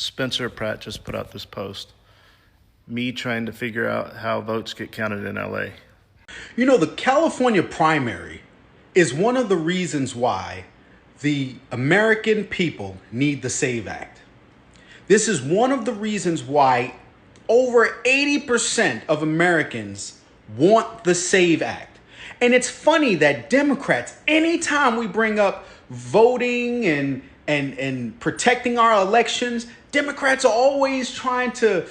Spencer Pratt just put out this post. Me trying to figure out how votes get counted in LA. You know, the California primary is one of the reasons why the American people need the SAVE Act. This is one of the reasons why over 80% of Americans want the SAVE Act. And it's funny that Democrats, anytime we bring up voting and protecting our elections, Democrats are always trying to,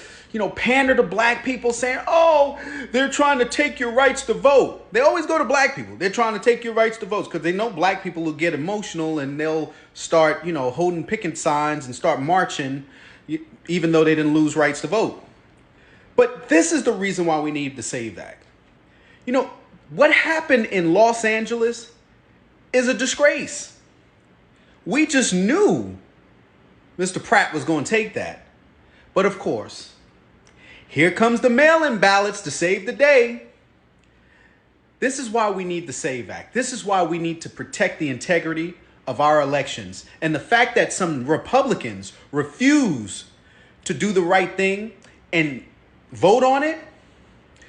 pander to black people, saying, oh, they're trying to take your rights to vote. They always go to black people. They're trying to take your rights to vote because they know black people will get emotional and they'll start, holding picket signs and start marching, even though they didn't lose rights to vote. But this is the reason why we need the SAVE Act. What happened in Los Angeles is a disgrace. We just knew Mr. Pratt was going to take that. But of course, here comes the mail-in ballots to save the day. This is why we need the SAVE Act. This is why we need to protect the integrity of our elections. And the fact that some Republicans refuse to do the right thing and vote on it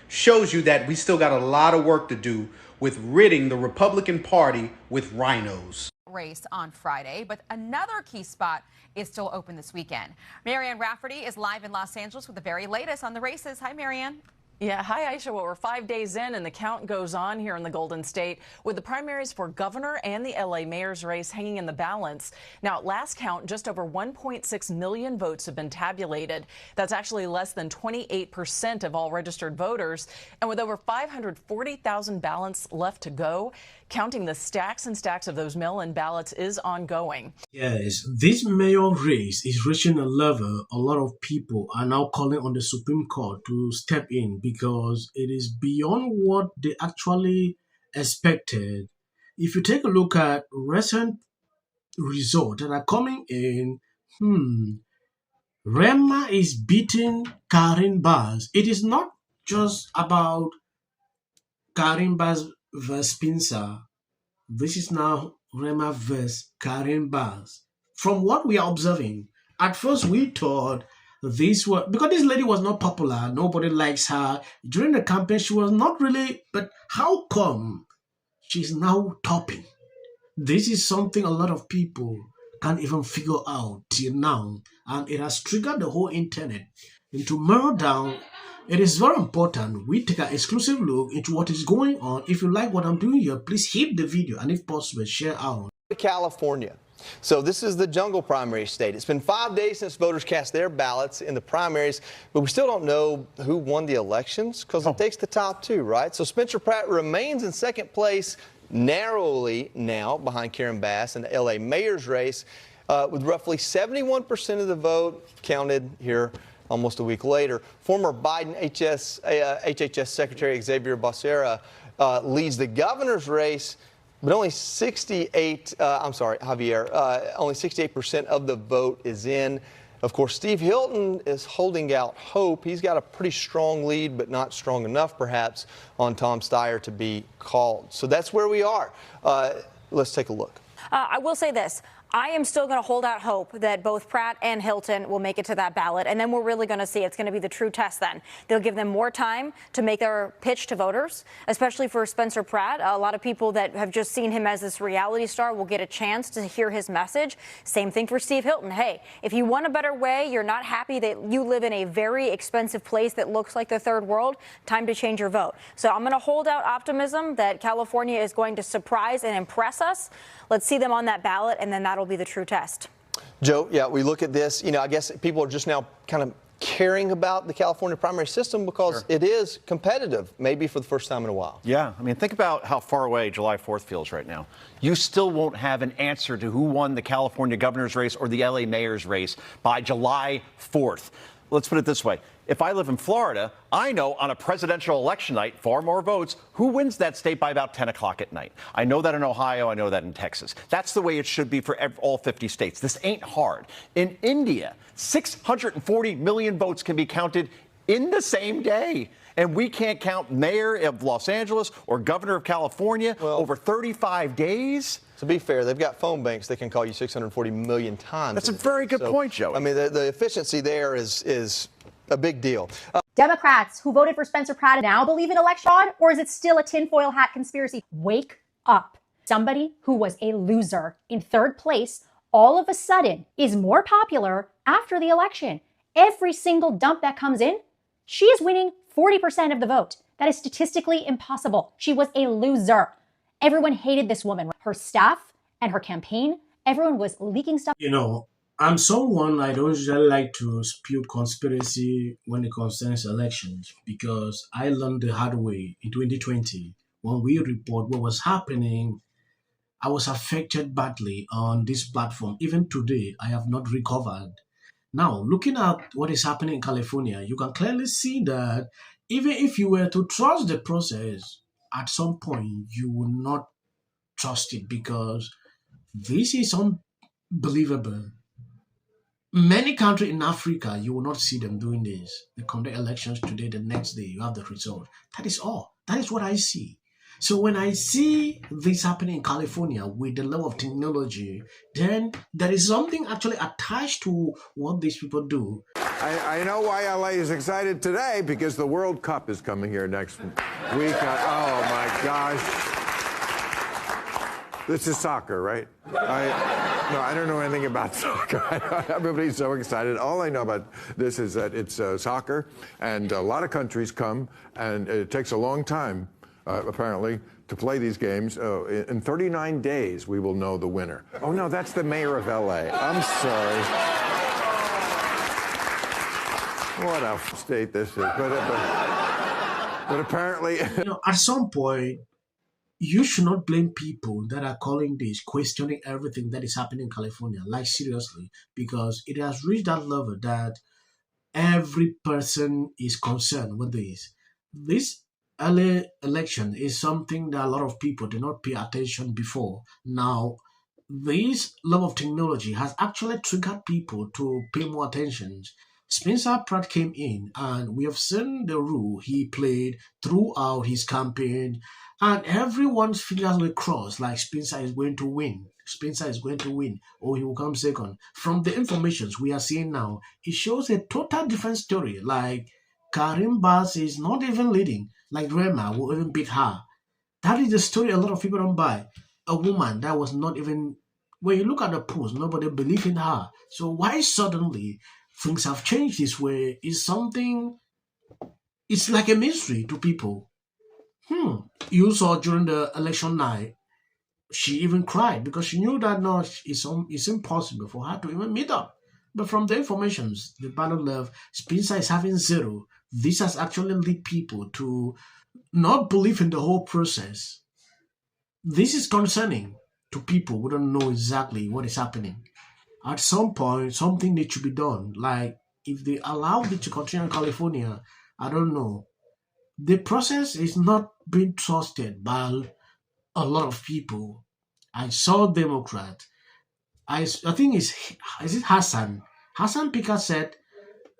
shows you that we still got a lot of work to do with ridding the Republican Party with rhinos. Race on Friday, but another key spot is still open this weekend. Marianne Rafferty is live in Los Angeles with the very latest on the races. Hi, Marianne. Yeah, hi, Aisha. Well, we're 5 days in, and the count goes on here in the Golden State with the primaries for governor and the L.A. mayor's race hanging in the balance. Now, at last count, just over 1.6 million votes have been tabulated. That's actually less than 28% of all registered voters. And with over 540,000 ballots left to go, counting the stacks and stacks of those mail-in ballots is ongoing. Yes, this mayoral race is reaching a level a lot of people are now calling on the Supreme Court to step in because it is beyond what they actually expected. If you take a look at recent results that are coming in, Rema is beating Karen Bass. It is not just about Karen Bass versus Spencer. This is now Rema versus Karen Bass. From what we are observing, at first we thought this was because this lady was not popular. Nobody likes her. During the campaign, she was not really, but how come she's now topping? This is something a lot of people can't even figure out till now. And it has triggered the whole internet into meltdown. It is very important we take an exclusive look into what is going on. If you like what I'm doing here, please hit the video and if possible, share out. California. So this is the jungle primary state. It's been 5 days since voters cast their ballots in the primaries, but we still don't know who won the elections because it takes the top two, right? So Spencer Pratt remains in second place narrowly now behind Karen Bass in the L.A. mayor's race with roughly 71% of the vote counted here almost a week later. Former Biden HHS Secretary Xavier Becerra leads the governor's race, but only 68% of the vote is in. Of course, Steve Hilton is holding out hope. He's got a pretty strong lead, but not strong enough, perhaps, on Tom Steyer to be called. So that's where we are. Let's take a look. I will say this. I am still going to hold out hope that both Pratt and Hilton will make it to that ballot, and then we're really going to see. It's going to be the true test then. They'll give them more time to make their pitch to voters, especially for Spencer Pratt. A lot of people that have just seen him as this reality star will get a chance to hear his message. Same thing for Steve Hilton. Hey, if you want a better way, you're not happy that you live in a very expensive place that looks like the third world, time to change your vote. So I'm going to hold out optimism that California is going to surprise and impress us. Let's see them on that ballot, and then that'll be the true test. Joe, yeah, we look at this, I guess people are just now kind of caring about the California primary system because it is competitive, maybe for the first time in a while. Yeah, I mean, think about how far away July 4th feels right now. You still won't have an answer to who won the California governor's race or the LA mayor's race by July 4th. Let's put it this way. If I live in Florida, I know on a presidential election night, far more votes, who wins that state by about 10 o'clock at night. I know that in Ohio. I know that in Texas. That's the way it should be for all 50 states. This ain't hard. In India, 640 million votes can be counted in the same day. And we can't count mayor of Los Angeles or governor of California over 35 days? To be fair, they've got phone banks that can call you 640 million times. That's a very good point, Joey. I mean, the efficiency there is a big deal. Democrats who voted for Spencer Pratt now believe in election fraud, or is it still a tinfoil hat conspiracy? Wake up. Somebody who was a loser in third place all of a sudden is more popular after the election. Every single dump that comes in, she is winning 40% of the vote. That is statistically impossible. She was a loser. Everyone hated this woman. Her staff and her campaign, everyone was leaking stuff. You know, I'm someone I don't usually like to spew conspiracy when it concerns elections, because I learned the hard way in 2020 when we report what was happening. I was affected badly on this platform. Even today, I have not recovered. Now, looking at what is happening in California, you can clearly see that even if you were to trust the process, at some point you will not trust it, because this is unbelievable. Many countries in Africa, you will not see them doing this. They conduct elections today, the next day you have the result. That is all. That is what I see. So when I see this happening in California with the level of technology, then there is something actually attached to what these people do. I know why LA is excited today, because the World Cup is coming here next week. Oh my gosh. This is soccer, right? No, I don't know anything about soccer. Everybody's so excited. All I know about this is that it's soccer, and a lot of countries come, and it takes a long time, apparently, to play these games. In 39 days, we will know the winner. Oh, no, that's the mayor of LA. I'm sorry. What a state this is. But apparently... You know, at some point, you should not blame people that are calling this, questioning everything that is happening in California, like seriously, because it has reached that level that every person is concerned with this. This LA election is something that a lot of people did not pay attention before. Now, this level of technology has actually triggered people to pay more attention. Spencer Pratt came in, and we have seen the role he played throughout his campaign, and everyone's fingers were crossed like Spencer is going to win. Spencer is going to win, or he will come second. From the information we are seeing now, it shows a total different story. Like Karim Bass is not even leading, like Rema will even beat her. That is the story a lot of people don't buy. A woman that was not even, when you look at the post, nobody believed in her. So why suddenly things have changed this way is something, it's like a mystery to people. You saw during the election night, she even cried because she knew that no, it's impossible for her to even meet up. But from the information, the ballot left, Spencer is having 0. This has actually led people to not believe in the whole process. This is concerning to people who don't know exactly what is happening. At some point, something needs to be done. Like, if they allow it to continue in California, I don't know. The process is not being trusted by a lot of people. I saw Democrat. I think is it Hassan? Hassan Pika said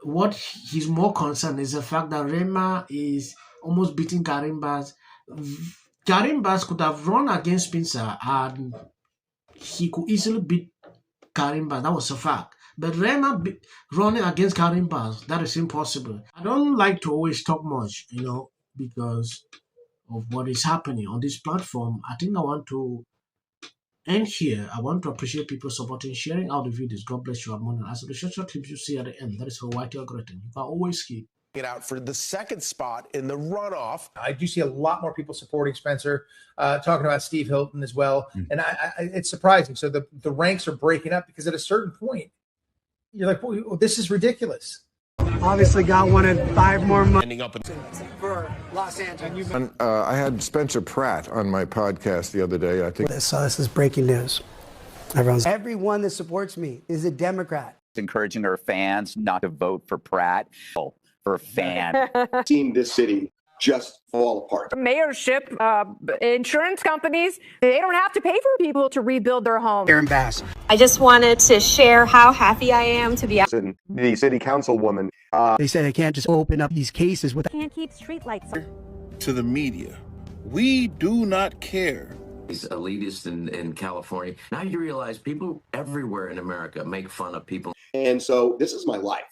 what he's more concerned is the fact that Rema is almost beating Karim Bass. Karim Bass could have run against Spencer and he could easily beat Karim Bass. That was a fact. But Rema running against Karim Bass, that is impossible. I don't like to always talk much, because of what is happening on this platform. I think I want to end here. I want to appreciate people supporting, sharing out the videos. God bless you, Amon. As the short clips you see at the end, that is for white algorithm. You can always keep it out for the second spot in the runoff. I do see a lot more people supporting Spencer, talking about Steve Hilton as well. And it's surprising. So the ranks are breaking up because at a certain point, you're like, well, this is ridiculous. Obviously, God wanted 5 more months. Ending up for Los Angeles. I had Spencer Pratt on my podcast the other day. I think. So this is breaking news. Everyone that supports me is a Democrat. Encouraging our fans not to vote for Pratt. For a fan. Seen this city just fall apart. Mayorship, insurance companies, they don't have to pay for people to rebuild their homes. Aaron Bass. I just wanted to share how happy I am to be out. And the city councilwoman. They said I can't just open up these cases with. Can't keep streetlights on. To the media, we do not care. He's elitist in California. Now you realize people everywhere in America make fun of people. And so this is my life.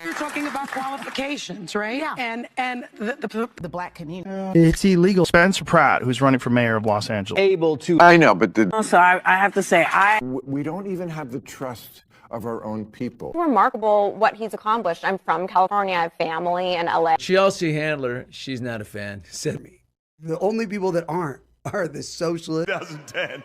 You're talking about qualifications, right? Yeah. And the black community. It's illegal. Spencer Pratt, who's running for mayor of Los Angeles. Able to. I know, but Also, I have to say, We don't even have the trust of our own people. Remarkable what he's accomplished. I'm from California. I have family in LA. Chelsea Handler, she's not a fan. Said me. The only people that aren't are the socialists. 2010.